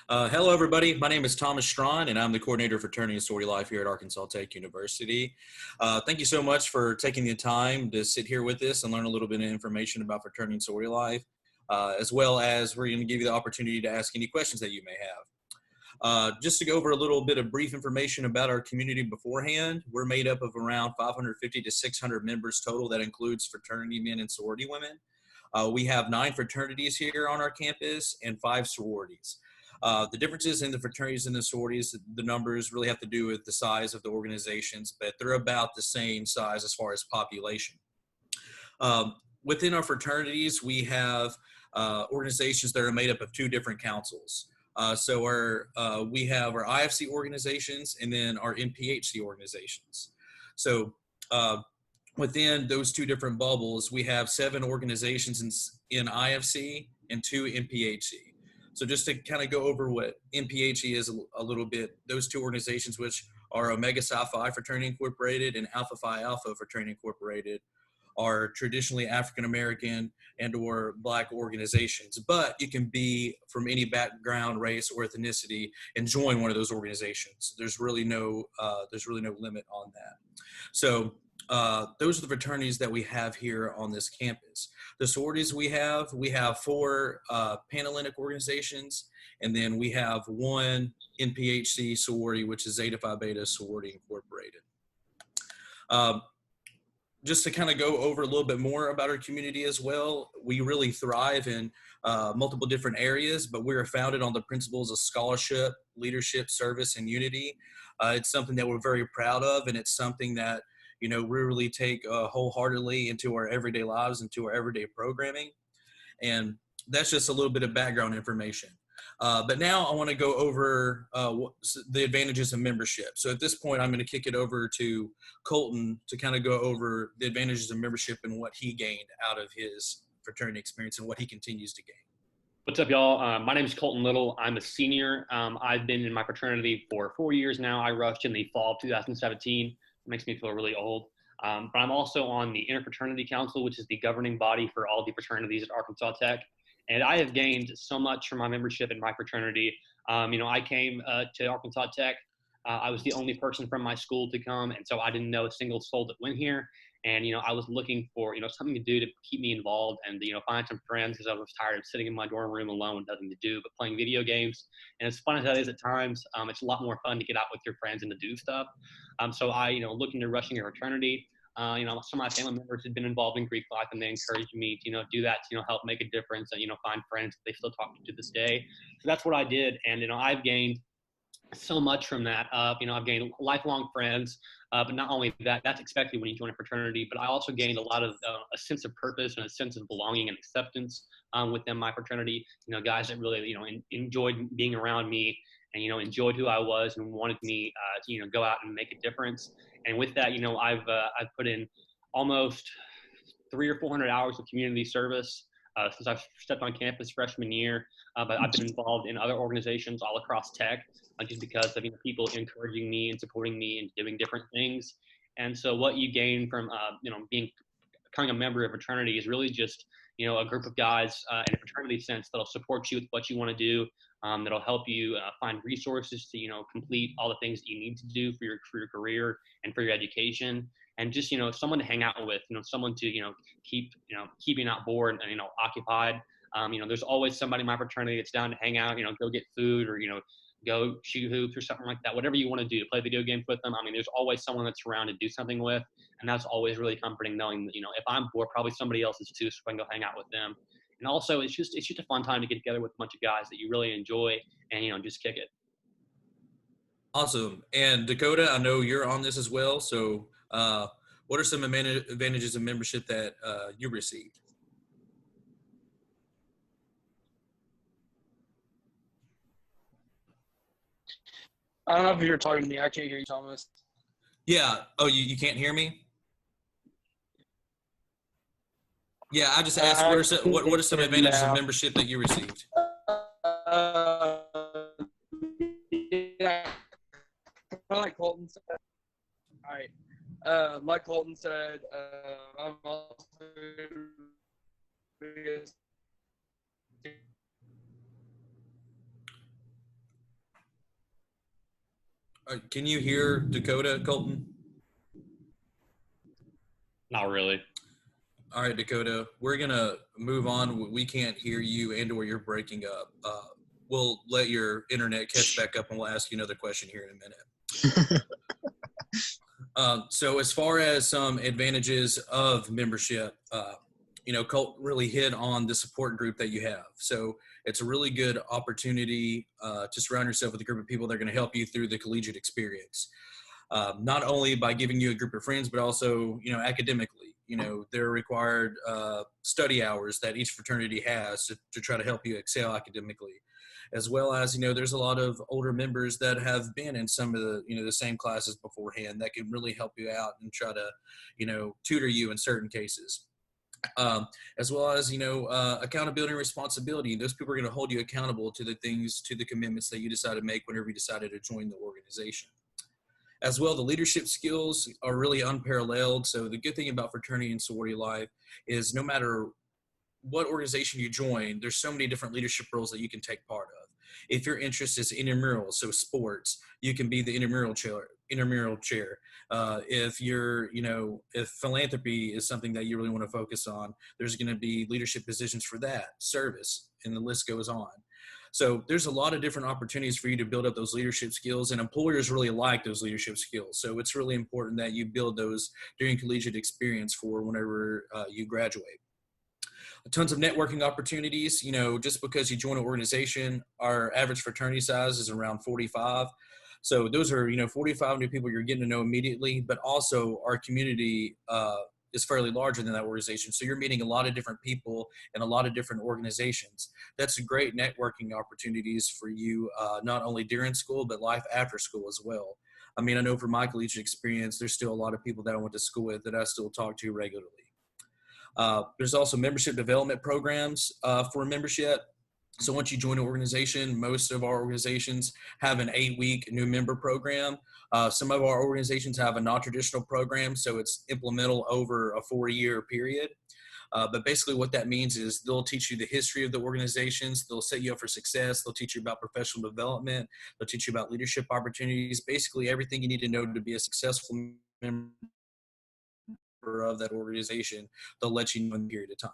Hello, everybody. My name is Thomas Strawn, and I'm the coordinator of Fraternity and Sorority Life here at Arkansas Tech University. Thank you so much for taking the time to sit here with us and learn a little bit of information about fraternity and sorority life, as well as we're going to give you the opportunity to ask any questions that you may have. Just to go over a little bit of brief information about our community beforehand, we're made up of around 550 to 600 members total. That includes fraternity men and sorority women. We have 9 fraternities here on our campus and 5 sororities. The differences in the fraternities and the sororities, the numbers really have to do with the size of the organizations, but they're about the same size as far as population. Within our fraternities, we have organizations that are made up of 2 different councils. We have our IFC organizations and then our MPHC organizations. So within those 2 different bubbles, we have 7 organizations in IFC and 2 MPHC. So just to kind of go over what MPHC is a little bit, those 2 organizations, which are Omega Psi Phi Fraternity Incorporated and Alpha Phi Alpha Fraternity Incorporated, are traditionally African-American and or Black organizations, but you can be from any background, race, or ethnicity and join one of those organizations. There's really no limit on that. So those are the fraternities that we have here on this campus. The sororities we have 4 Panhellenic organizations, and then we have 1 NPHC sorority, which is Zeta Phi Beta Sorority Incorporated. Just to kind of go over a little bit more about our community as well, we really thrive in multiple different areas, but we are founded on the principles of scholarship, leadership, service, and unity. It's something that we're very proud of, and it's something that we really take wholeheartedly into our everyday lives, into our everyday programming. And that's just a little bit of background information. But now I want to go over the advantages of membership. So at this point, I'm going to kick it over to Colton to kind of go over the advantages of membership and what he gained out of his fraternity experience and what he continues to gain. What's up, y'all? My name is Colton Little. I'm a senior. I've been in my fraternity for 4 years now. I rushed in the fall of 2017. It makes me feel really old. But I'm also on the Interfraternity Council, which is the governing body for all the fraternities at Arkansas Tech. And I have gained so much from my membership in my fraternity. I came to Arkansas Tech. I was the only person from my school to come, and so I didn't know a single soul that went here. And, I was looking for, something to do to keep me involved and, find some friends, because I was tired of sitting in my dorm room alone with nothing to do but playing video games. And as fun as that is at times, it's a lot more fun to get out with your friends and to do stuff. So I, looked into rushing a fraternity. Some of my family members had been involved in Greek life, and they encouraged me to, do that to, help make a difference and, find friends that they still talk to this day. So that's what I did. And, I've gained so much from that. I've gained lifelong friends, but not only that, that's expected when you join a fraternity, but I also gained a lot of a sense of purpose and a sense of belonging and acceptance within my fraternity. Guys that really, enjoyed being around me and, enjoyed who I was and wanted me to, go out and make a difference. And with that, I've put in almost 300 or 400 hours of community service since I've stepped on campus freshman year. But I've been involved in other organizations all across Tech, just because of people encouraging me and supporting me and doing different things. And so what you gain from becoming a member of a fraternity is really just a group of guys in a fraternity sense that'll support you with what you want to do, that'll help you find resources to complete all the things that you need to do for your career and for your education. And just someone to hang out with, someone to keep keeping out bored and occupied. There's always somebody in my fraternity that's down to hang out, go get food or go shoot hoops or something like that. Whatever you want to do, to play video games with them. There's always someone that's around to do something with, and that's always really comforting knowing that if I'm bored, probably somebody else is too, so I can go hang out with them. And also, it's just a fun time to get together with a bunch of guys that you really enjoy and just kick it. Awesome. And Dakota, I know you're on this as well. So what are some advantages of membership that you received? I don't know if you're talking to me. I can't hear you, Thomas. Yeah. Oh, you can't hear me? Yeah, I just asked what are some advantages of membership that you received? Yeah, like Colton said. All right. Like Colton said, I'm also Can you hear Dakota, Colton? Not really. All right, Dakota, we're gonna move on. We can't hear you, and/or you're breaking up. We'll let your internet catch back up, and we'll ask you another question here in a minute. So, as far as some advantages of membership, Colt really hit on the support group that you have. So, it's a really good opportunity to surround yourself with a group of people that are going to help you through the collegiate experience. Not only by giving you a group of friends, but also, academically. There are required study hours that each fraternity has to try to help you excel academically, as well as, there's a lot of older members that have been in some of the same classes beforehand that can really help you out and try to, tutor you in certain cases. As well as, accountability and responsibility. Those people are going to hold you accountable to the commitments that you decide to make whenever you decided to join the organization. As well, the leadership skills are really unparalleled. So the good thing about fraternity and sorority life is no matter what organization you join, there's so many different leadership roles that you can take part of. If your interest is intramural, so sports, you can be the intramural chair. If philanthropy is something that you really want to focus on, there's going to be leadership positions for that, service, and the list goes on. So there's a lot of different opportunities for you to build up those leadership skills, and employers really like those leadership skills. So it's really important that you build those during collegiate experience for whenever you graduate. Tons of networking opportunities. Just because you join an organization, our average fraternity size is around 45. So those are, 45 new people you're getting to know immediately, but also our community is fairly larger than that organization. So you're meeting a lot of different people and a lot of different organizations. That's great networking opportunities for you, not only during school, but life after school as well. I mean, I know from my collegiate experience, there's still a lot of people that I went to school with that I still talk to regularly. There's also membership development programs for membership. So once you join an organization, most of our organizations have an 8-week new member program. Some of our organizations have a non-traditional program, so it's implemental over a 4-year period. But basically what that means is they'll teach you the history of the organizations. They'll set you up for success. They'll teach you about professional development. They'll teach you about leadership opportunities, basically everything you need to know to be a successful member of that organization. They'll let you know in a period of time.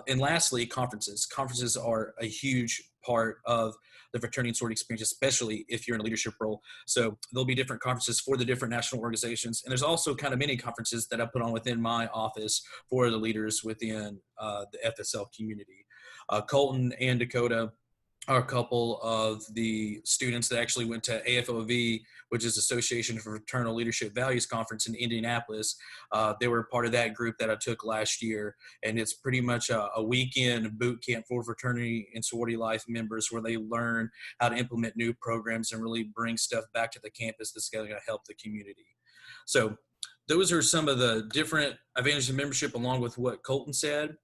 And lastly, conferences. Conferences are a huge part of the fraternity and sorority experience, especially if you're in a leadership role. So there'll be different conferences for the different national organizations. And there's also kind of mini conferences that I put on within my office for the leaders within the FSL community. Colton and Dakota are a couple of the students that actually went to AFOV, which is Association for Fraternal Leadership Values Conference in Indianapolis. They were part of that group that I took last year, and it's pretty much a weekend boot camp for fraternity and sorority life members where they learn how to implement new programs and really bring stuff back to the campus that's going to help the community. So those are some of the different advantages of membership along with what Colton said.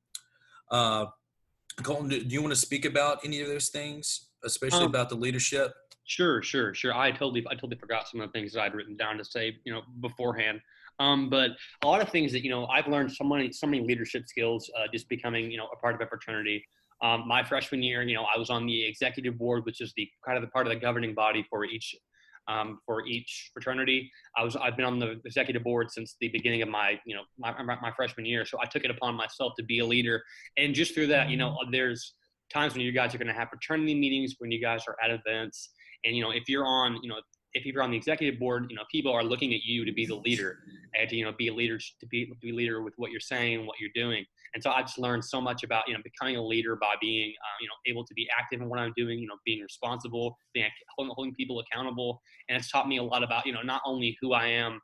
Colton, do you want to speak about any of those things, especially about the leadership? Sure. I totally forgot some of the things that I'd written down to say, beforehand. But a lot of things that, I've learned so many leadership skills, just becoming, a part of a fraternity. My freshman year, I was on the executive board, which is the kind of the part of the governing body for each fraternity. I've been on the executive board since the beginning of my freshman year. So I took it upon myself to be a leader. And just through that, there's times when you guys are going to have fraternity meetings, when you guys are at events. And, if you're on the executive board, people are looking at you to be the leader and to, be a leader, to be a leader with what you're saying, what you're doing. And so I just learned so much about, becoming a leader by being, able to be active in what I'm doing, being responsible, holding people accountable. And it's taught me a lot about, not only who I am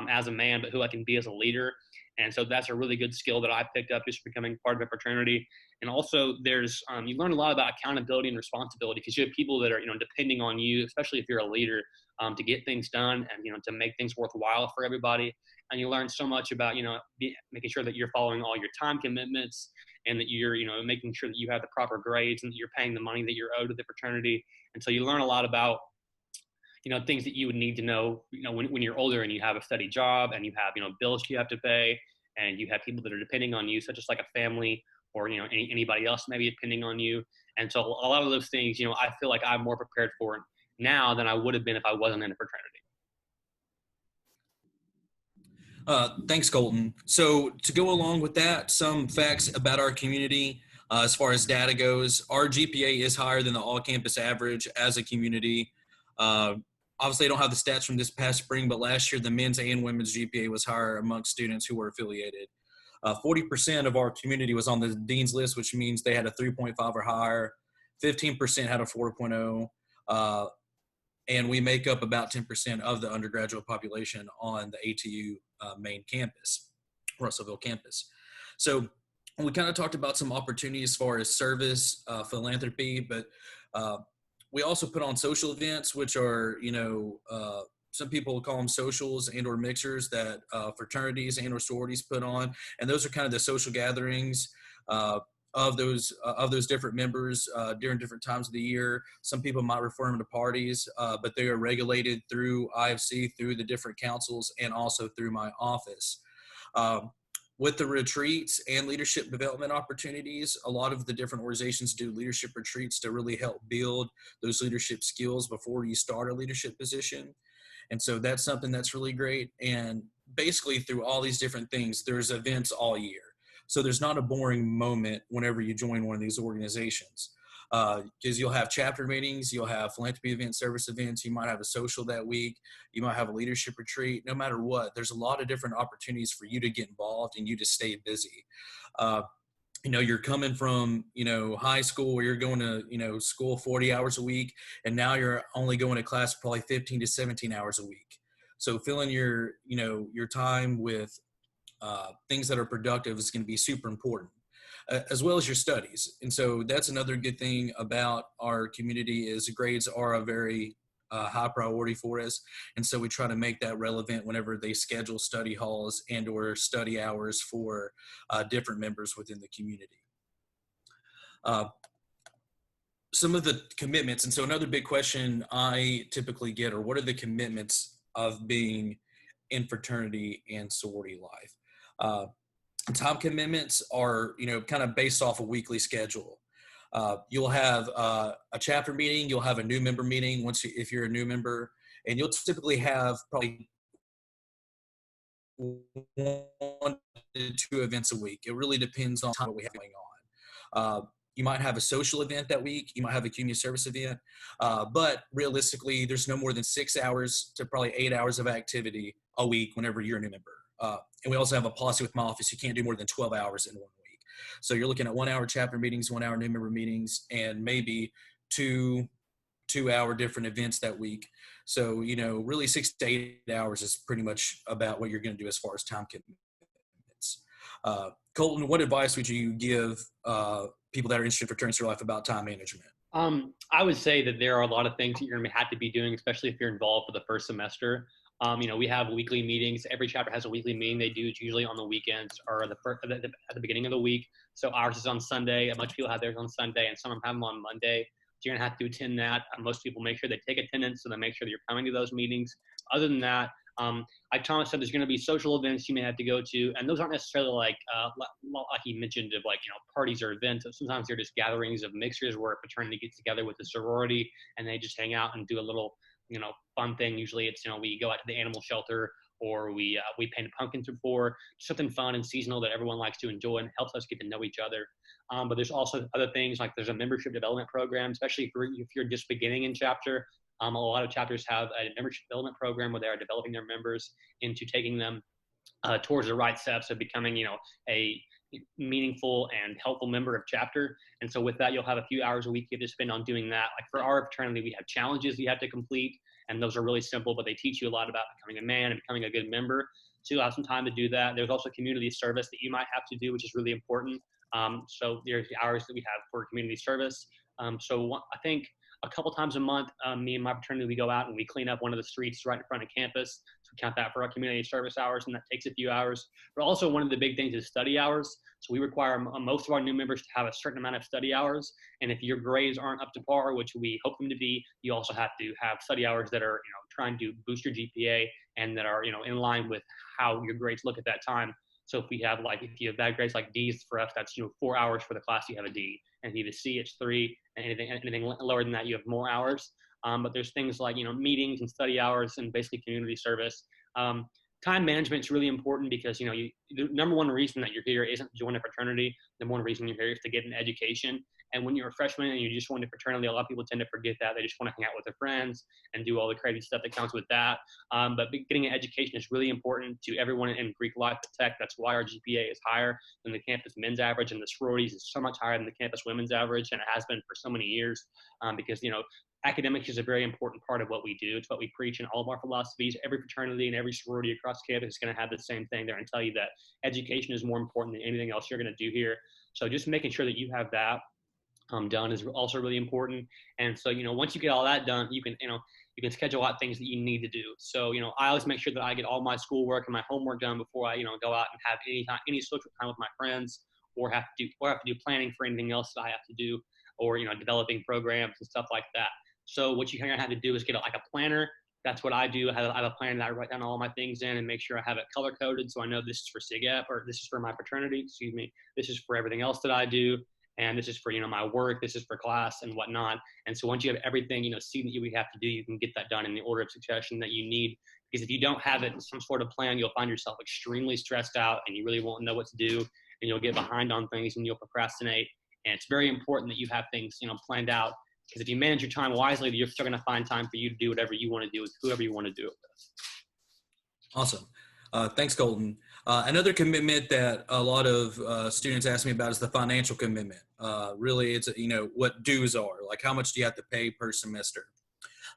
as a man, but who I can be as a leader. And so that's a really good skill that I picked up just becoming part of a fraternity. And also there's, you learn a lot about accountability and responsibility because you have people that are, depending on you, especially if you're a leader, to get things done and, to make things worthwhile for everybody. And you learn so much about, making sure that you're following all your time commitments and that you're, making sure that you have the proper grades and that you're paying the money that you're owed to the fraternity. And so you learn a lot about, things that you would need to know, when you're older and you have a steady job and you have, bills you have to pay and you have people that are depending on you, such as like a family or, anybody else maybe depending on you. And so a lot of those things, I feel like I'm more prepared for now than I would have been if I wasn't in a fraternity. Thanks, Colton. So to go along with that, some facts about our community as far as data goes. Our GPA is higher than the all-campus average as a community. Uh, Obviously, I don't have the stats from this past spring, but last year the men's and women's GPA was higher amongst students who were affiliated. 40% of our community was on the dean's list, which means they had a 3.5 or higher. 15% had a 4.0. And we make up about 10% of the undergraduate population on the ATU main campus, Russellville campus. So we kind of talked about some opportunities as far as service, philanthropy, but we also put on social events, which are, some people call them socials and or mixers that fraternities and or sororities put on. And those are kind of the social gatherings of those different members during different times of the year. Some people might refer them to parties, but they are regulated through IFC, through the different councils, and also through my office. With the retreats and leadership development opportunities, a lot of the different organizations do leadership retreats to really help build those leadership skills before you start a leadership position. And so that's something that's really great. And basically through all these different things, there's events all year. So there's not a boring moment whenever you join one of these organizations, because you'll have chapter meetings, you'll have philanthropy events, service events, you might have a social that week, you might have a leadership retreat. No matter what, there's a lot of different opportunities for you to get involved and you to stay busy. You're coming from, high school where you're going to, school 40 hours a week, and now you're only going to class probably 15 to 17 hours a week. So filling your time with things that are productive is going to be super important, as well as your studies. And so that's another good thing about our community is grades are a very high priority for us. And so we try to make that relevant whenever they schedule study halls and or study hours for different members within the community. Some of the commitments. And so another big question I typically get are what are the commitments of being in fraternity and sorority life? Time commitments are, kind of based off a weekly schedule. You'll have a chapter meeting, you'll have a new member meeting if you're a new member, and you'll typically have probably 1 to 2 events a week. It really depends on what we have going on. You might have a social event that week. You might have a community service event. But realistically, there's no more than 6 hours to probably 8 hours of activity a week whenever you're a new member. And we also have a policy with my office. You can't do more than 12 hours in 1 week. So you're looking at 1 hour chapter meetings, 1 hour new member meetings, and maybe two 2-hour different events that week. So, really 6 to 8 hours is pretty much about what you're going to do as far as time commitments. Colton, what advice would you give people that are interested in fraternity life about time management? I would say that there are a lot of things that you're going to have to be doing, especially if you're involved for the first semester. We have weekly meetings. Every chapter has a weekly meeting they do. It's usually on the weekends or at the beginning of the week. So ours is on Sunday. A bunch of people have theirs on Sunday, and some of them have them on Monday. So you're going to have to attend that. Most people make sure they take attendance, so they make sure that you're coming to those meetings. Other than that, like Thomas said, there's going to be social events you may have to go to, and those aren't necessarily like he mentioned, of parties or events. Sometimes they're just gatherings of mixers where a fraternity gets together with a sorority and they just hang out and do a little fun thing. Usually it's we go out to the animal shelter, or we paint pumpkins before, something fun and seasonal that everyone likes to enjoy and helps us get to know each other. But there's also other things, like there's a membership development program, especially if you're just beginning in chapter. A lot of chapters have a membership development program where they are developing their members into taking them towards the right steps of becoming, a meaningful and helpful member of chapter. And so with that, you'll have a few hours a week you have to spend on doing that. Like for our fraternity, we have challenges you have to complete, and those are really simple, but they teach you a lot about becoming a man and becoming a good member. So you'll have some time to do that. There's also community service that you might have to do, which is really important. So there's the hours that we have for community service. I think a couple times a month, me and my fraternity, we go out and we clean up one of the streets right in front of campus. So we count that for our community service hours, and that takes a few hours. But also one of the big things is study hours. So we require most of our new members to have a certain amount of study hours. And if your grades aren't up to par, which we hope them to be, you also have to have study hours that are, trying to boost your GPA and that are, in line with how your grades look at that time. So if you have bad grades like D's for us, that's 4 hours for the class you have a D, and if you have a C, it's 3, and anything lower than that, you have more hours. But there's things like, meetings and study hours and basically community service. Time management is really important because, the number one reason that you're here isn't to join a fraternity. The one reason you're here is to get an education. And when you're a freshman and you just join a fraternity, a lot of people tend to forget that. They just want to hang out with their friends and do all the crazy stuff that comes with that. But getting an education is really important to everyone in Greek life at Tech. That's why our GPA is higher than the campus men's average, and the sororities is so much higher than the campus women's average, and it has been for so many years, because, academics is a very important part of what we do. It's what we preach in all of our philosophies. Every fraternity and every sorority across campus is going to have the same thing. They're going to tell you that education is more important than anything else you're going to do here. So just making sure that you have that done is also really important. And so, once you get all that done, you can schedule out things that you need to do. So, I always make sure that I get all my schoolwork and my homework done before I, go out and have any social time with my friends, or have to do planning for anything else that I have to do, or, developing programs and stuff like that. So what you kind of have to do is get a planner. That's what I do. I have a planner that I write down all my things in and make sure I have it color coded. So I know this is for SIGEP, or this is for my fraternity, this is for everything else that I do. And this is for, my work, this is for class and whatnot. And so once you have everything, see that you have to do, you can get that done in the order of succession that you need. Because if you don't have it in some sort of plan, you'll find yourself extremely stressed out and you really won't know what to do, and you'll get behind on things and you'll procrastinate. And it's very important that you have things, planned out. Because if you manage your time wisely, you're still going to find time for you to do whatever you want to do with whoever you want to do it with. Awesome. Thanks, Colton. Another commitment that a lot of students ask me about is the financial commitment. Really, it's, what dues are, like how much do you have to pay per semester.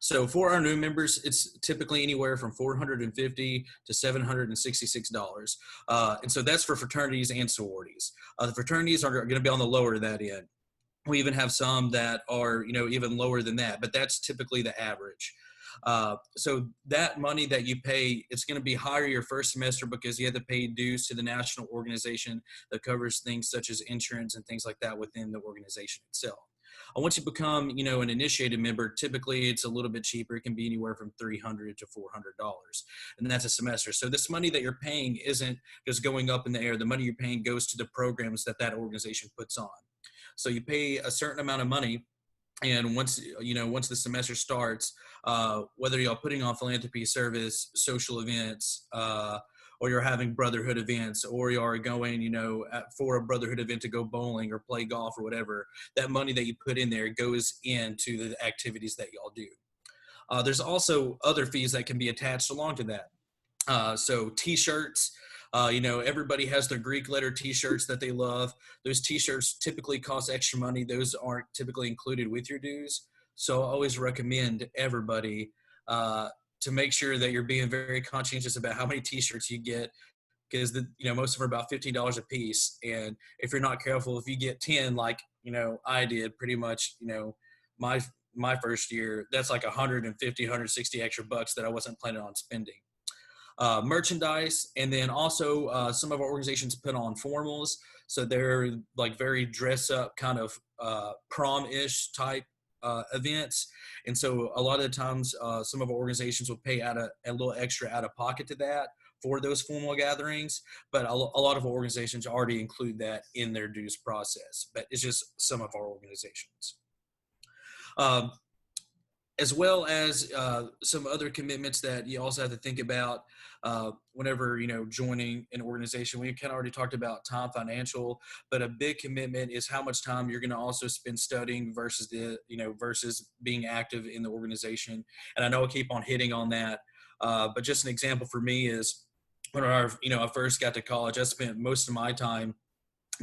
So for our new members, it's typically anywhere from $450 to $766. And so that's for fraternities and sororities. The fraternities are going to be on the lower of that end. We even have some that are, even lower than that, but that's typically the average. So that money that you pay, it's going to be higher your first semester because you have to pay dues to the national organization that covers things such as insurance and things like that within the organization itself. And once you become, an initiated member, typically it's a little bit cheaper. It can be anywhere from $300 to $400, and that's a semester. So this money that you're paying isn't just going up in the air. The money you're paying goes to the programs that organization puts on. So you pay a certain amount of money, and once the semester starts, whether you're putting on philanthropy, service, social events, or you're having brotherhood events, or you are going, for a brotherhood event to go bowling or play golf or whatever, that money that you put in there goes into the activities that y'all do. There's also other fees that can be attached along to that. So T-shirts. Everybody has their Greek letter T-shirts that they love. Those T-shirts typically cost extra money. Those aren't typically included with your dues. So I always recommend everybody to make sure that you're being very conscientious about how many T-shirts you get, because most of them are about $15 a piece. And if you're not careful, if you get 10, like I did, pretty much, my first year, that's like 150, 160 extra bucks that I wasn't planning on spending. Merchandise, and then also some of our organizations put on formals, so they're like very dress up kind of prom-ish type events, and so a lot of the times some of our organizations will pay a little extra out of pocket to that for those formal gatherings, but a lot of our organizations already include that in their dues process, but it's just some of our organizations. As well as some other commitments that you also have to think about whenever, joining an organization. We kind of already talked about time, financial, but a big commitment is how much time you're going to also spend studying versus versus being active in the organization. And I know I keep on hitting on that, but just an example for me is when I first got to college, I spent most of my time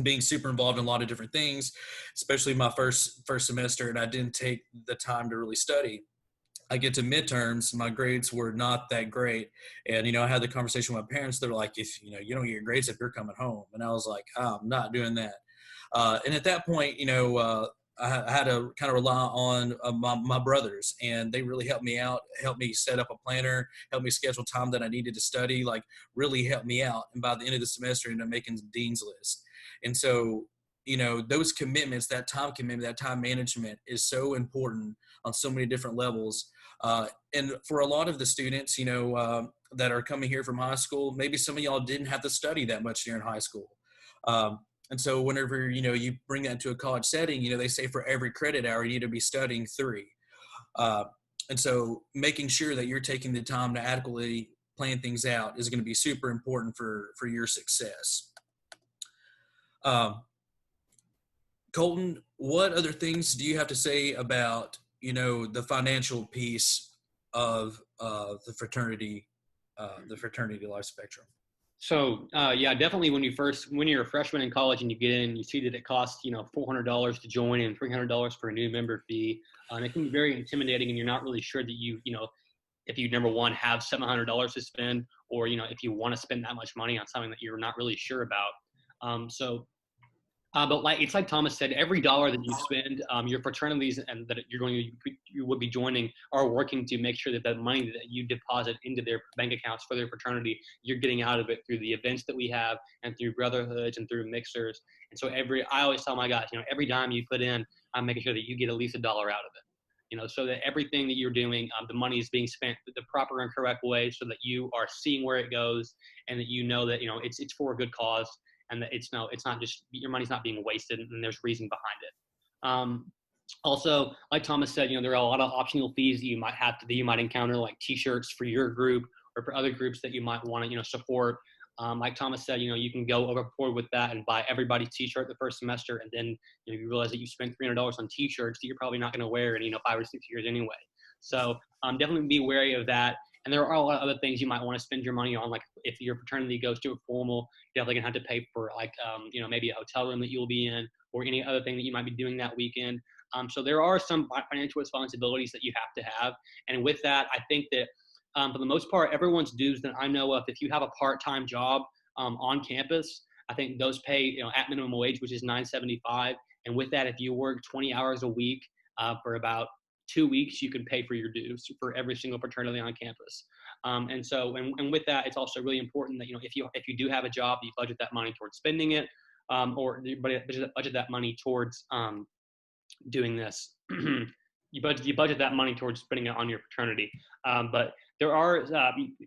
being super involved in a lot of different things, especially my first semester, and I didn't take the time to really study. I get to midterms, my grades were not that great. And, I had the conversation with my parents. They're like, if, you don't get your grades if you're coming home. And I was like, I'm not doing that. And at that point, I had to kind of rely on my brothers, and they really helped me out, helped me set up a planner, helped me schedule time that I needed to study, like really helped me out. And by the end of the semester, I ended up making the dean's list. And so, those commitments, that time commitment, that time management is so important on so many different levels. And for a lot of the students, that are coming here from high school, maybe some of y'all didn't have to study that much during high school. And so whenever, you bring that into a college setting, they say for every credit hour, you need to be studying 3. And so making sure that you're taking the time to adequately plan things out is going to be super important for your success. Um, Colton, what other things do you have to say about, the financial piece of the fraternity life spectrum? So yeah, definitely when you're a freshman in college and you get in, you see that it costs $400 to join and $300 for a new member fee. And it can be very intimidating, and you're not really sure that if you number one have $700 to spend, or if you want to spend that much money on something that you're not really sure about. But it's like Thomas said, every dollar that you spend, your fraternities and that you would be joining are working to make sure that the money that you deposit into their bank accounts for their fraternity, you're getting out of it through the events that we have and through brotherhoods and through mixers. And so I always tell my guys, every dime you put in, I'm making sure that you get at least $1 out of it. So that everything that you're doing, the money is being spent the proper and correct way, so that you are seeing where it goes, and that that it's for a good cause, and that it's not just your money's not being wasted, and there's reason behind it. Also, like Thomas said, there are a lot of optional fees that you might encounter, like T-shirts for your group or for other groups that you might want to support. Like Thomas said, you can go overboard with that and buy everybody's T-shirt the first semester, and then you realize that you spent $300 on T-shirts that you're probably not going to wear in 5 or 6 years anyway. So definitely be wary of that. And there are a lot of other things you might want to spend your money on, like if your fraternity goes to a formal, you're definitely gonna have to pay for maybe a hotel room that you'll be in, or any other thing that you might be doing that weekend. So there are some financial responsibilities that you have to have. And with that, I think that for the most part, everyone's dues that I know of, if you have a part-time job on campus, I think those pay at minimum wage, which is $9.75. And with that, if you work 20 hours a week for about 2 weeks, you can pay for your dues for every single fraternity on campus. And with that, it's also really important that if you do have a job, you budget that money towards spending it, or you budget that money towards doing this. you budget that money towards spending it on your fraternity. But there are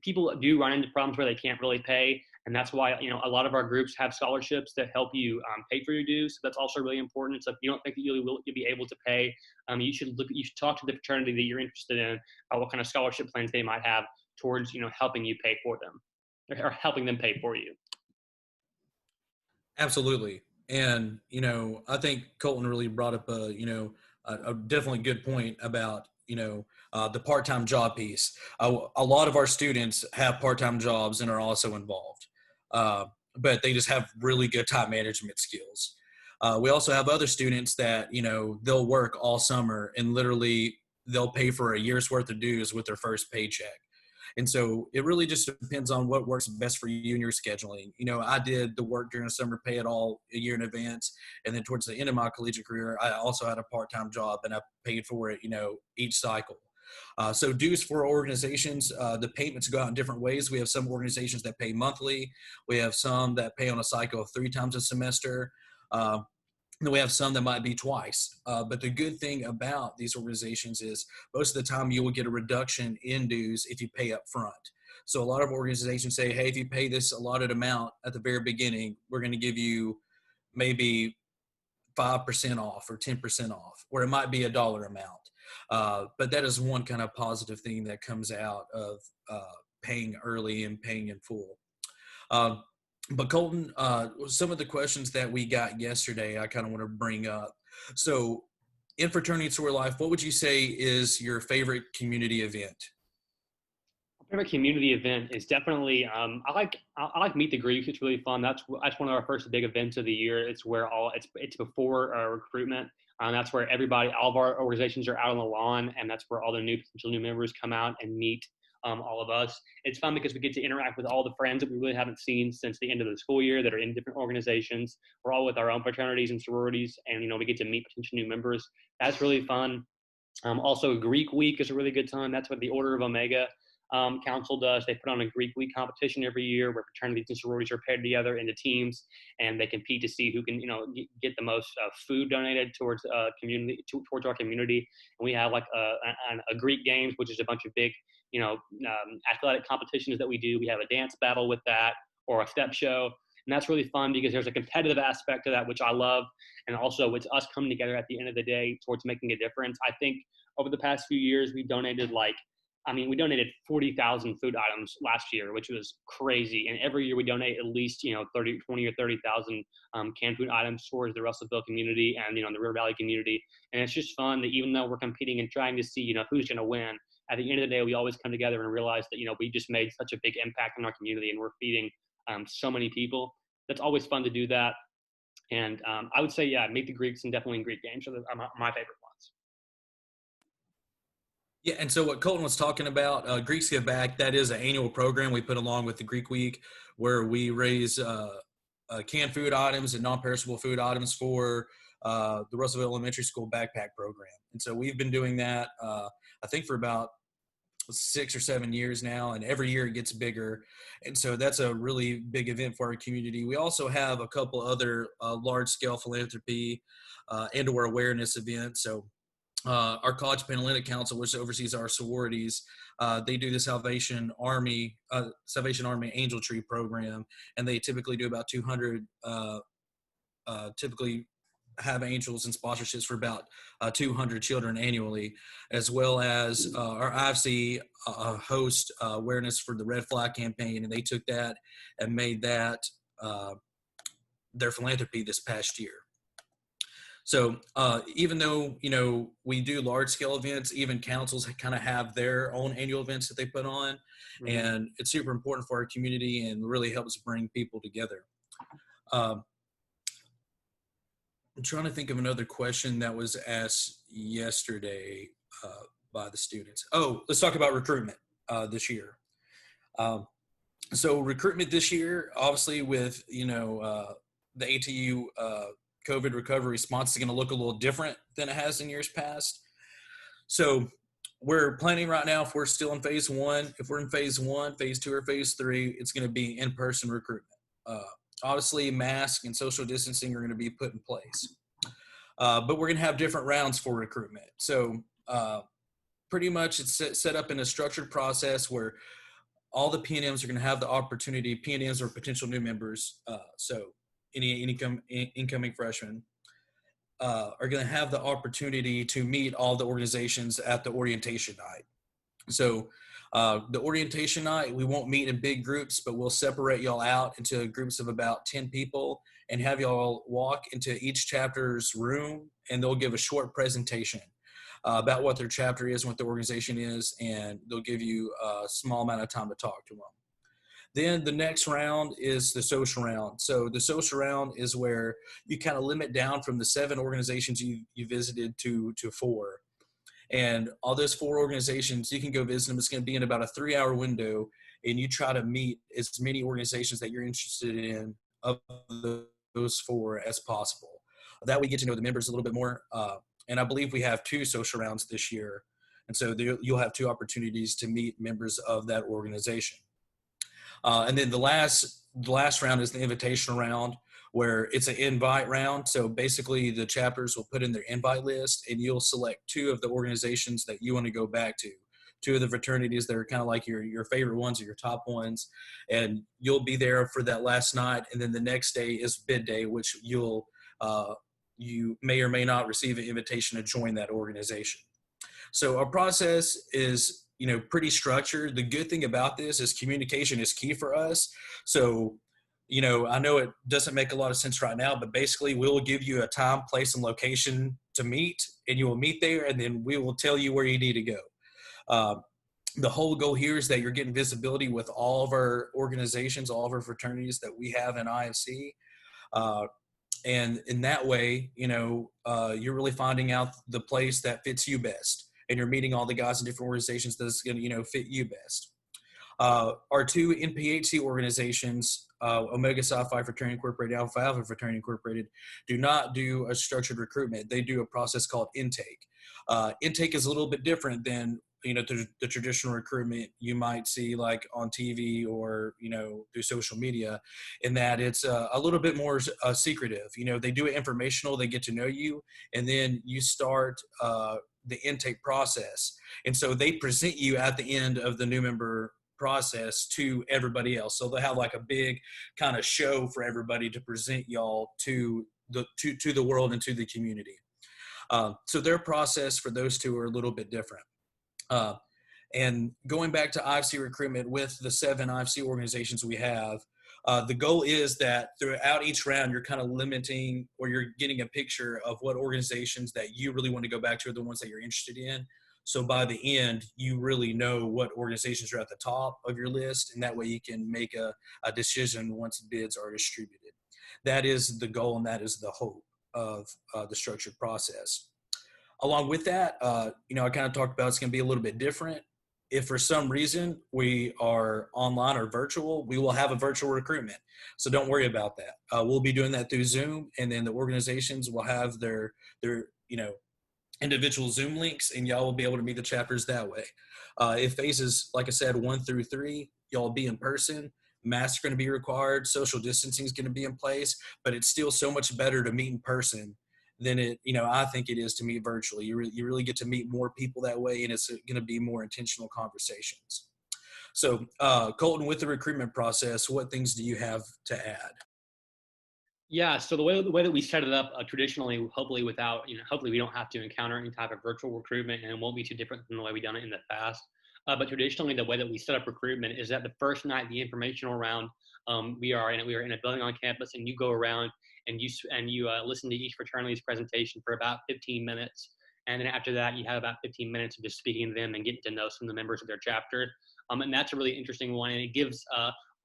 people do run into problems where they can't really pay, and that's why a lot of our groups have scholarships that help you pay for your dues. So that's also really important. So if you don't think that you'll be able to pay, you should talk to the fraternity that you're interested in about what kind of scholarship plans they might have towards helping you pay for them, or helping them pay for you. Absolutely. And, I think Colton really brought up a definitely good point about, the part-time job piece. A lot of our students have part-time jobs and are also involved, but they just have really good time management skills. We also have other students that, they'll work all summer and literally they'll pay for a year's worth of dues with their first paycheck. And so it really just depends on what works best for you and your scheduling. I did the work during the summer, pay it all a year in advance. And then towards the end of my collegiate career, I also had a part-time job and I paid for it, each cycle. So dues for organizations, the payments go out in different ways. We have some organizations that pay monthly. We have some that pay on a cycle of 3 times a semester. And we have some that might be twice. But the good thing about these organizations is most of the time you will get a reduction in dues if you pay up front. So a lot of organizations say, hey, if you pay this allotted amount at the very beginning, we're going to give you maybe 5% off or 10% off, or it might be a dollar amount. But that is one kind of positive thing that comes out of paying early and paying in full. But Colton, some of the questions that we got yesterday, I kind of want to bring up. So in Fraternity Story Life, what would you say is your favorite community event? My favorite community event is definitely I like Meet the Greeks. It's really fun. That's one of our first big events of the year. It's where it's before recruitment. That's where all of our organizations are out on the lawn, and that's where all the potential new members come out and meet all of us. It's fun because we get to interact with all the friends that we really haven't seen since the end of the school year that are in different organizations. We're all with our own fraternities and sororities, and we get to meet potential new members. That's really fun. Also, Greek Week is a really good time. That's what the Order of Omega Council does. They put on a Greek Week competition every year where fraternities and sororities are paired together into teams, and they compete to see who can get the most food donated towards towards our community. And we have like a Greek Games, which is a bunch of big athletic competitions that we do. We have a dance battle with that, or a step show. And that's really fun because there's a competitive aspect to that, which I love. And also it's us coming together at the end of the day towards making a difference. I think over the past few years, we donated we donated 40,000 food items last year, which was crazy. And every year we donate at least, 20 or 30,000 canned food items towards the Russellville community and, the River Valley community. And it's just fun that even though we're competing and trying to see, who's going to win, at the end of the day, we always come together and realize that, we just made such a big impact in our community and we're feeding so many people. That's always fun to do that. And I would say, yeah, Meet the Greeks and definitely Greek games are my favorite ones. Yeah, and so what Colton was talking about, Greeks Give Back, that is an annual program we put along with the Greek Week where we raise canned food items and non-perishable food items for the Russellville Elementary School backpack program. And so we've been doing that, I think, for about 6 or 7 years now, and every year it gets bigger. And so that's a really big event for our community. We also have a couple other large-scale philanthropy and/or awareness events. So our College Panhellenic Council, which oversees our sororities, they do the Salvation Army Angel Tree program, and they typically do about 200 typically have angels and sponsorships for about 200 children annually, as well as our IFC host awareness for the Red Flag campaign, and they took that and made that their philanthropy this past year. So even though, we do large scale events, even councils kind of have their own annual events that they put on, mm-hmm. and it's super important for our community and really helps bring people together. I'm trying to think of another question that was asked yesterday by the students. Oh, let's talk about recruitment this year. So recruitment this year, obviously with, the ATU COVID recovery response is going to look a little different than it has in years past. So we're planning right now, if we're still in phase one, if we're in phase one, phase two, or phase three, it's going to be in-person recruitment. Obviously, mask and social distancing are going to be put in place. But we're going to have different rounds for recruitment. So pretty much it's set up in a structured process where all the PNMs are going to have the opportunity, PNMs are potential new members, so any incoming freshmen are going to have the opportunity to meet all the organizations at the orientation night. So the orientation night, we won't meet in big groups, but we'll separate y'all out into groups of about 10 people and have y'all walk into each chapter's room, and they'll give a short presentation about what their chapter is and what the organization is, and they'll give you a small amount of time to talk to them. Then the next round is the social round. So the social round is where you kind of limit down from the 7 organizations you visited to 4. And all those 4 organizations, you can go visit them. It's going to be in about a 3-hour window, and you try to meet as many organizations that you're interested in of those 4 as possible. That way you get to know the members a little bit more. And I believe we have 2 social rounds this year. And so you'll have 2 opportunities to meet members of that organization. And then the last round is the invitational round, where it's an invite round. So basically the chapters will put in their invite list, and you'll select 2 of the organizations that you want to go back to, 2 of the fraternities that are kind of like your favorite ones or your top ones. And you'll be there for that last night. And then the next day is bid day, which you may or may not receive an invitation to join that organization. So our process is, pretty structured. The good thing about this is communication is key for us. So, I know it doesn't make a lot of sense right now, but basically we'll give you a time, place, and location to meet, and you will meet there, and then we will tell you where you need to go. The whole goal here is that you're getting visibility with all of our organizations, all of our fraternities that we have in IFC. And in that way, you're really finding out the place that fits you best, and you're meeting all the guys in different organizations that's going to, fit you best. Our 2 NPHC organizations, Omega Psi Phi Fraternity Incorporated, Alpha Alpha Fraternity Incorporated, do not do a structured recruitment. They do a process called intake. Intake is a little bit different than, the traditional recruitment you might see like on TV or, through social media, in that it's a little bit more secretive. They do it informational, they get to know you, and then you start the intake process. And so they present you at the end of the new member process to everybody else. So they'll have like a big kind of show for everybody to present y'all to the world and to the community. So their process for those two are a little bit different. And going back to IFC recruitment with the 7 IFC organizations we have, the goal is that throughout each round, you're kind of limiting, or you're getting a picture of what organizations that you really want to go back to are the ones that you're interested in. So by the end, you really know what organizations are at the top of your list, and that way you can make a decision once bids are distributed. That is the goal, and that is the hope of the structured process. Along with that, I kind of talked about it's going to be a little bit different. If for some reason we are online or virtual, we will have a virtual recruitment. So don't worry about that. We'll be doing that through Zoom, and then the organizations will have their individual Zoom links, and y'all will be able to meet the chapters that way. If phases, like I said, 1 through 3, y'all will be in person. Masks are going to be required. Social distancing is going to be in place, but it's still so much better to meet in person than I think it is to meet virtually. You really get to meet more people that way, and it's going to be more intentional conversations. So, Colton, with the recruitment process, what things do you have to add? Yeah, so the way that we set it up traditionally, hopefully hopefully we don't have to encounter any type of virtual recruitment, and it won't be too different than the way we've done it in the past. But traditionally, the way that we set up recruitment is that the first night, the informational round, we are in a building on campus, and you go around and you listen to each fraternity's presentation for about 15 minutes, and then after that, you have about 15 minutes of just speaking to them and getting to know some of the members of their chapter, and that's a really interesting one, and it gives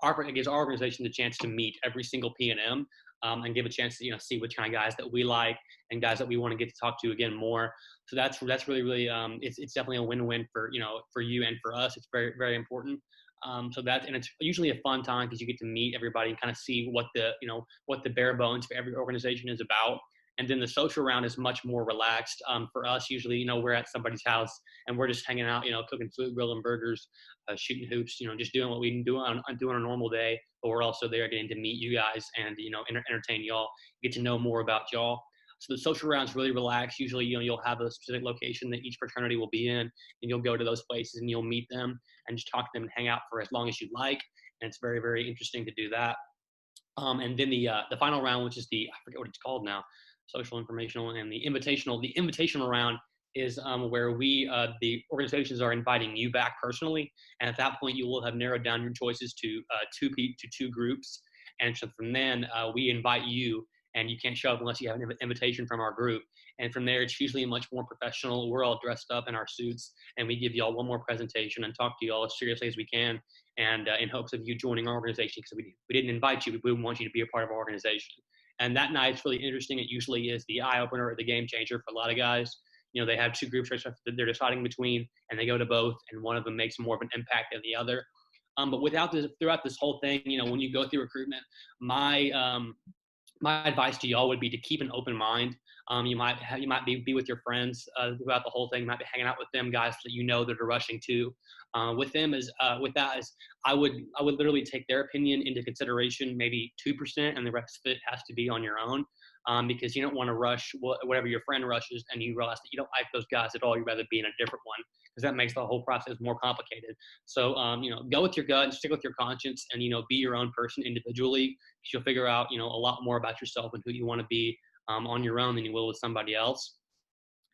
our organization the chance to meet every single P&M. And give a chance to see which kind of guys that we like and guys that we want to get to talk to again more. So that's really it's definitely a win-win for you and for us. It's very, very important. So and it's usually a fun time because you get to meet everybody and kind of see what the bare bones for every organization is about. And then the social round is much more relaxed. For us, usually, we're at somebody's house and we're just hanging out, cooking food, grilling burgers, shooting hoops, just doing what we do on a normal day. But we're also there getting to meet you guys and, entertain y'all, get to know more about y'all. So the social round's really relaxed. Usually, you'll have a specific location that each fraternity will be in, and you'll go to those places and you'll meet them and just talk to them and hang out for as long as you like. And it's very, very interesting to do that. And then the final round, which is I forget what it's called now, social informational and the invitational. The invitational round is where the organizations are inviting you back personally, and at that point you will have narrowed down your choices to two groups, and so from then we invite you, and you can't show up unless you have an invitation from our group. And from there, it's usually much more professional. We're all dressed up in our suits, and we give y'all one more presentation and talk to y'all as seriously as we can, and in hopes of you joining our organization, because we didn't invite you, we want you to be a part of our organization. And that night, it's really interesting. It usually is the eye opener or the game changer for a lot of guys. They have two groups that they're deciding between, and they go to both, and one of them makes more of an impact than the other. But throughout this whole thing, when you go through recruitment, my advice to y'all would be to keep an open mind. You might be with your friends throughout the whole thing. You might be hanging out with them guys that that are rushing too. With that is I would literally take their opinion into consideration, maybe 2%, and the rest of it has to be on your own. Because you don't want to rush whatever your friend rushes and you realize that you don't like those guys at all. You'd rather be in a different one, because that makes the whole process more complicated. So, go with your gut and stick with your conscience, and, be your own person individually. You'll figure out, a lot more about yourself and who you want to be on your own than you will with somebody else.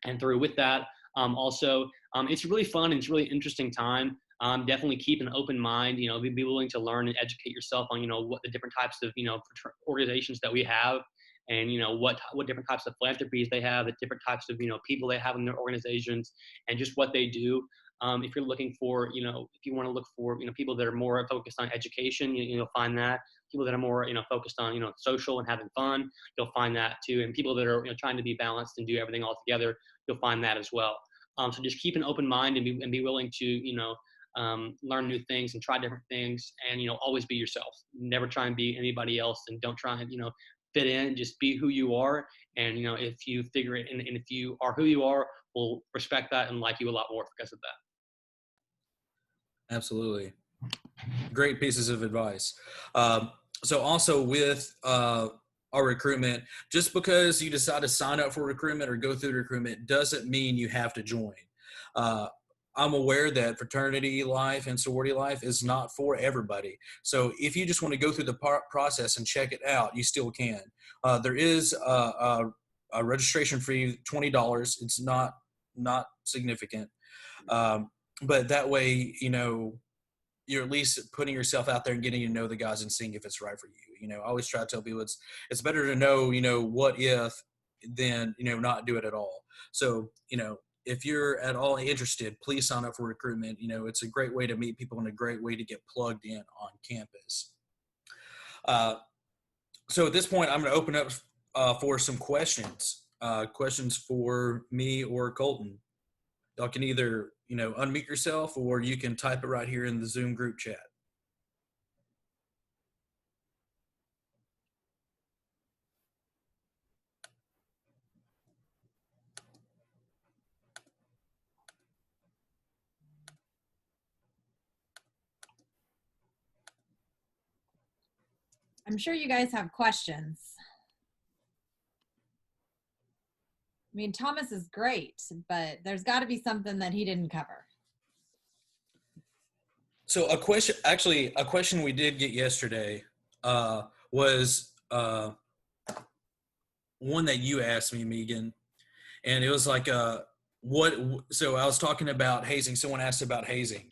And through with that, it's really fun and it's really interesting time. Definitely keep an open mind, be willing to learn and educate yourself on, what the different types of, organizations that we have, and what different types of philanthropies they have, the different types of people they have in their organizations, and just what they do. If you're looking for if you want to look for people that are more focused on education, you'll find that. People that are more focused on social and having fun, you'll find that too. And people that are trying to be balanced and do everything all together, you'll find that as well. So just keep an open mind and be willing to learn new things and try different things, and always be yourself. Never try and be anybody else, and don't try and fit in. Just be who you are, and if you figure it and if you are who you are, we'll respect that and like you a lot more because of that. Absolutely. Great pieces of advice. So also with our recruitment, just because you decide to sign up for recruitment or go through recruitment doesn't mean you have to join. I'm aware that fraternity life and sorority life is not for everybody. So if you just want to go through the process and check it out, you still can. There is a registration fee, $20. It's not significant, but that way, you're at least putting yourself out there and getting to know the guys and seeing if it's right for you. I always try to tell people it's better to know, what if than, not do it at all. So, if you're at all interested, please sign up for recruitment. It's a great way to meet people and a great way to get plugged in on campus. So at this point, I'm going to open up for some questions. Questions for me or Colton. Y'all can either, unmute yourself or you can type it right here in the Zoom group chat. I'm sure you guys have questions. I mean, Thomas is great, but there's got to be something that he didn't cover. So a question we did get yesterday was one that you asked me, Megan, and it was like, so I was talking about hazing. Someone asked about hazing.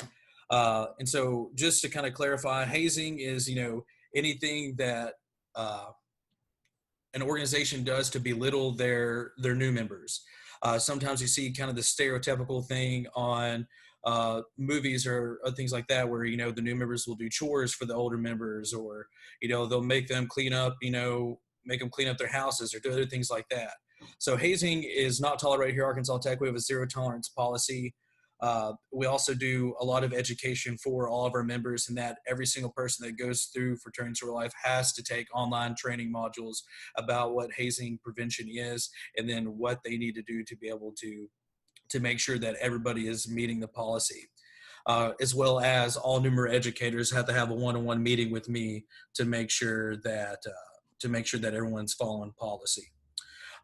And so just to kind of clarify, hazing is, anything that an organization does to belittle their new members. Sometimes you see kind of the stereotypical thing on movies or things like that, where, the new members will do chores for the older members, or, they'll make them clean up, make them clean up their houses or do other things like that. So hazing is not tolerated here at Arkansas Tech. We have a zero tolerance policy. We also do a lot of education for all of our members, and that every single person that goes through Fraternity Sorority Life has to take online training modules about what hazing prevention is, and then what they need to do to be able to make sure that everybody is meeting the policy. As well as all numerous educators have to have a one-on-one meeting with me to make sure that everyone's following policy.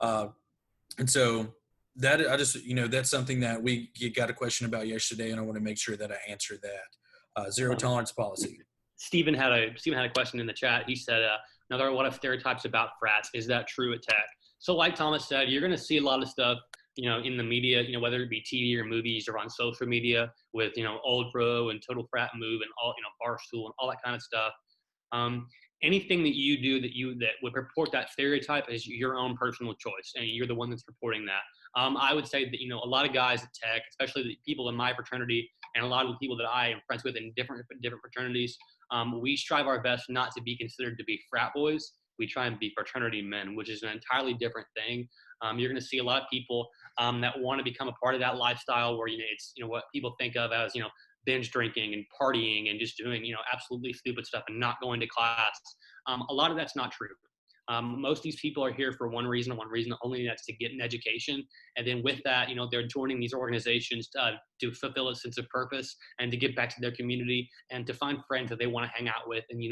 And so that I just, that's something that we got a question about yesterday, and I want to make sure that I answer that. Zero tolerance policy. Stephen had a question in the chat. He said, now there are a lot of stereotypes about frats. Is that true at Tech? So like Thomas said, you're going to see a lot of stuff, in the media, whether it be TV or movies or on social media with, Old Bro and Total Frat Move and all, Barstool and all that kind of stuff. Anything that you do that would purport that stereotype is your own personal choice, and you're the one that's reporting that. I would say that, a lot of guys at Tech, especially the people in my fraternity and a lot of the people that I am friends with in different fraternities, we strive our best not to be considered to be frat boys. We try and be fraternity men, which is an entirely different thing. You're going to see a lot of people that want to become a part of that lifestyle where, it's, what people think of as, binge drinking and partying and just doing, absolutely stupid stuff and not going to class. A lot of that's not true. Most of these people are here for one reason only, that's to get an education. And then with that, they're joining these organizations to fulfill a sense of purpose and to give back to their community and to find friends that they want to hang out with and,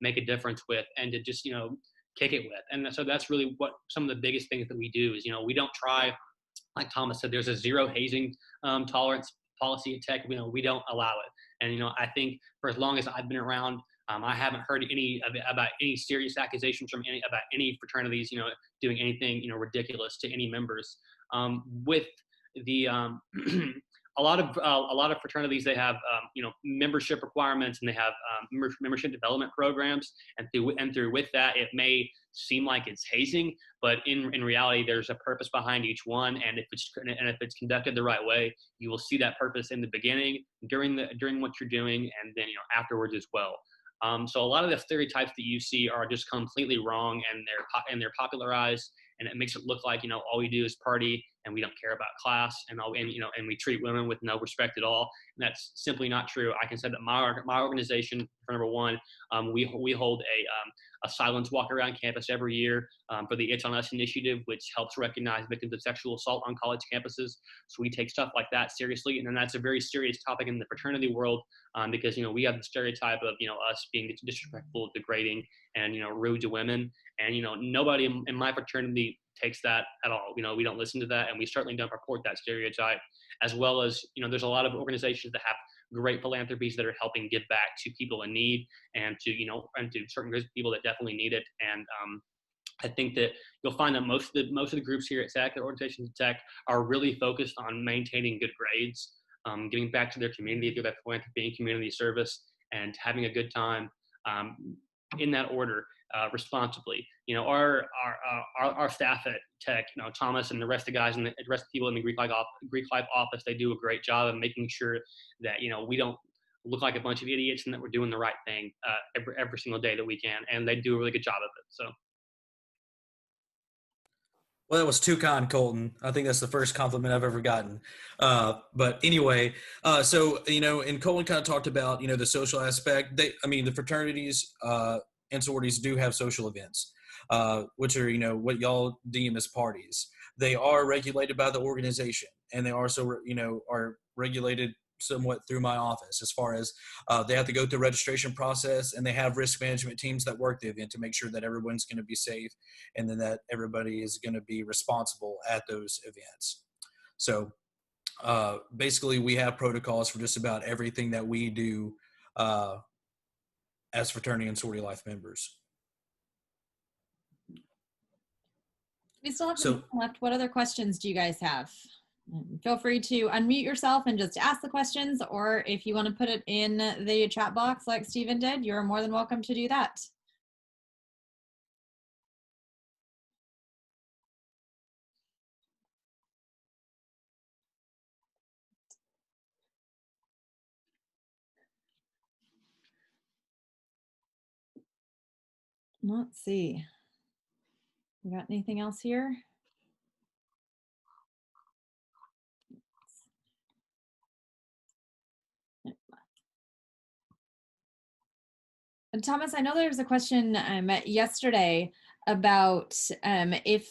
make a difference with, and to just, kick it with. And so that's really what some of the biggest things that we do is, we don't try, like Thomas said, there's a zero hazing tolerance policy at Tech. We don't allow it. And, I think for as long as I've been around, I haven't heard about any serious accusations from any fraternities, doing anything, ridiculous to any members. With the a lot of fraternities, they have membership requirements, and they have membership development programs, and through with that, it may seem like it's hazing, but in reality, there's a purpose behind each one, and if it's conducted the right way, you will see that purpose in the beginning, during what you're doing, and then afterwards as well. So a lot of the stereotypes that you see are just completely wrong, and they're popularized, and it makes it look like all we do is party and we don't care about class, and we treat women with no respect at all. And that's simply not true. I can say that my organization, for number one, we hold a silence walk around campus every year for the It's on Us initiative, which helps recognize victims of sexual assault on college campuses. So we take stuff like that seriously, and then that's a very serious topic in the fraternity world because we have the stereotype of us being disrespectful, degrading, and rude to women. And nobody in my fraternity takes that at all. We don't listen to that, and we certainly don't report that stereotype. As well as, there's a lot of organizations that have great philanthropies that are helping give back to people in need, and to certain groups of people that definitely need it. And I think that you'll find that most of the groups here at Tech, the organizations at Tech, are really focused on maintaining good grades, giving back to their community through that philanthropy and community service, and having a good time, in that order, responsibly. Our staff at Tech, Thomas and the rest of the guys and the rest of the people in the Greek Life office, they do a great job of making sure that we don't look like a bunch of idiots, and that we're doing the right thing every single day that we can, and they do a really good job of it. So. Well, that was too kind, Colton. I think that's the first compliment I've ever gotten. But anyway, and Colton kind of talked about, the social aspect. The fraternities and sororities do have social events, which are, what y'all deem as parties. They are regulated by the organization, and they also, are regulated somewhat through my office as far as they have to go through registration process, and they have risk management teams that work the event to make sure that everyone's going to be safe, and then that everybody is going to be responsible at those events. So basically we have protocols for just about everything that we do as fraternity and sorority life members. We still have some time left. What other questions do you guys have? Feel free to unmute yourself and just ask the questions, or if you want to put it in the chat box like Stephen did, you're more than welcome to do that. Let's see. You got anything else here? And Thomas, I know there was a question yesterday about if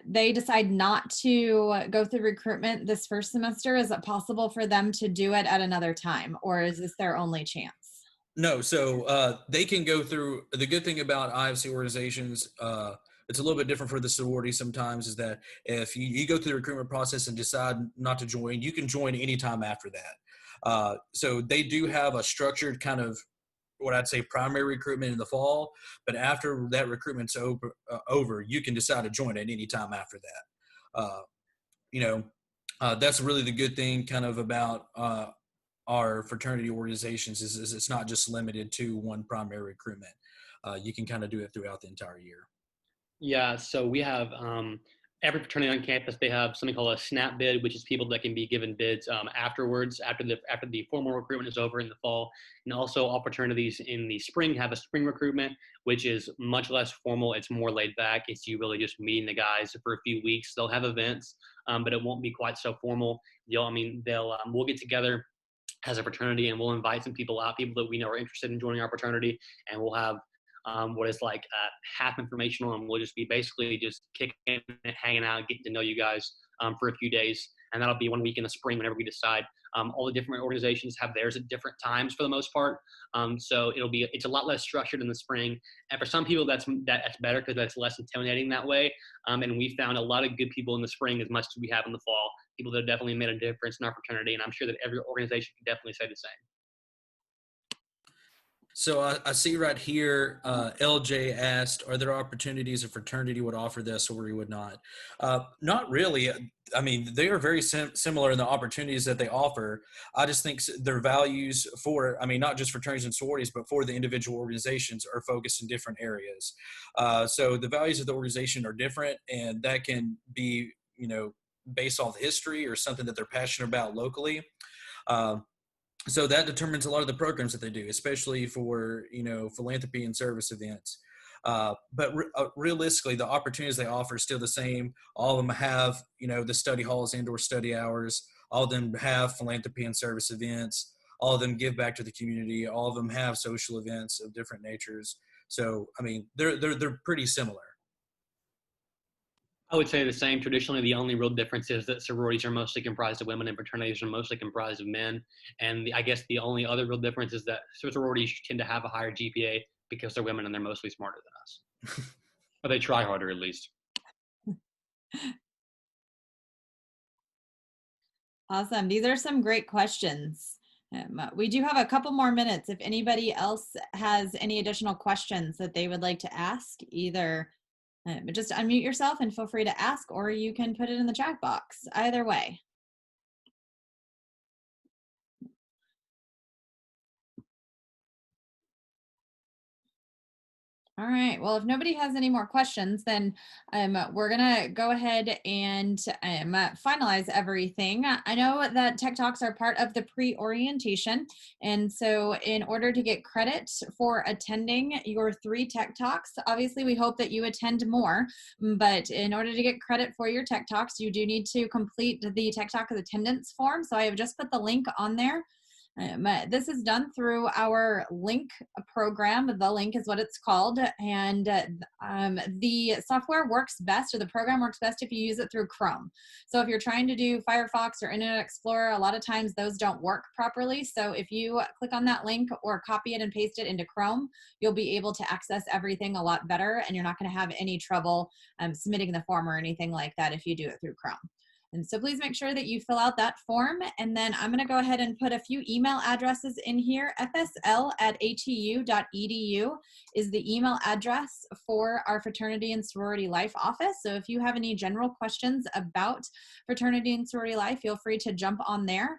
they decide not to go through recruitment this first semester, is it possible for them to do it at another time, or is this their only chance? No, so they can go through. The good thing about IFC organizations, it's a little bit different for the sorority sometimes, is that if you go through the recruitment process and decide not to join, you can join anytime after that. So they do have a structured kind of, what I'd say, primary recruitment in the fall, but after that recruitment's over, you can decide to join at any time after that. That's really the good thing kind of about our fraternity organizations is it's not just limited to one primary recruitment. You can kind of do it throughout the entire year. Yeah, so we have every fraternity on campus, they have something called a snap bid, which is people that can be given bids afterwards, after the formal recruitment is over in the fall. And also all fraternities in the spring have a spring recruitment, which is much less formal. It's more laid back. It's you really just meeting the guys for a few weeks. They'll have events, but it won't be quite so formal. We'll get together as a fraternity, and we'll invite some people out, people that we know are interested in joining our fraternity, and we'll have what is like half informational, and we'll just be basically just kicking and hanging out, getting to know you guys for a few days. And that'll be 1 week in the spring whenever we decide. All the different organizations have theirs at different times for the most part. So it's a lot less structured in the spring. And for some people that's better because that's less intimidating that way. And we found a lot of good people in the spring as much as we have in the fall, people that have definitely made a difference in our fraternity. And I'm sure that every organization can definitely say the same. So I see right here, LJ asked, are there opportunities a fraternity would offer this or we would not? Not really. I mean, they are very similar in the opportunities that they offer. I just think their values for, not just fraternities and sororities, but for the individual organizations are focused in different areas. So the values of the organization are different, and that can be, based off history or something that they're passionate about locally. So that determines a lot of the programs that they do, especially for, philanthropy and service events. But realistically, the opportunities they offer are still the same. All of them have, the study halls, indoor study hours. All of them have philanthropy and service events. All of them give back to the community. All of them have social events of different natures. So, they're pretty similar. I would say the same. Traditionally, the only real difference is that sororities are mostly comprised of women and fraternities are mostly comprised of men. And I guess the only other real difference is that sororities tend to have a higher GPA because they're women and they're mostly smarter than us. Or they try harder, at least. Awesome. These are some great questions. We do have a couple more minutes. If anybody else has any additional questions that they would like to ask, either just unmute yourself and feel free to ask, or you can put it in the chat box. Either way. All right. Well, if nobody has any more questions, then we're going to go ahead and finalize everything. I know that Tech Talks are part of the pre-orientation. And so in order to get credit for attending your 3 Tech Talks, obviously we hope that you attend more. But in order to get credit for your Tech Talks, you do need to complete the Tech Talk attendance form. So I have just put the link on there. This is done through our link program. The link is what it's called. And the software works best, or the program works best, if you use it through Chrome. So if you're trying to do Firefox or Internet Explorer, a lot of times those don't work properly. So if you click on that link or copy it and paste it into Chrome, you'll be able to access everything a lot better, and you're not going to have any trouble submitting the form or anything like that if you do it through Chrome. And so please make sure that you fill out that form. And then I'm going to go ahead and put a few email addresses in here. fsl@atu.edu is the email address for our Fraternity and Sorority Life office. So if you have any general questions about Fraternity and Sorority Life, feel free to jump on there.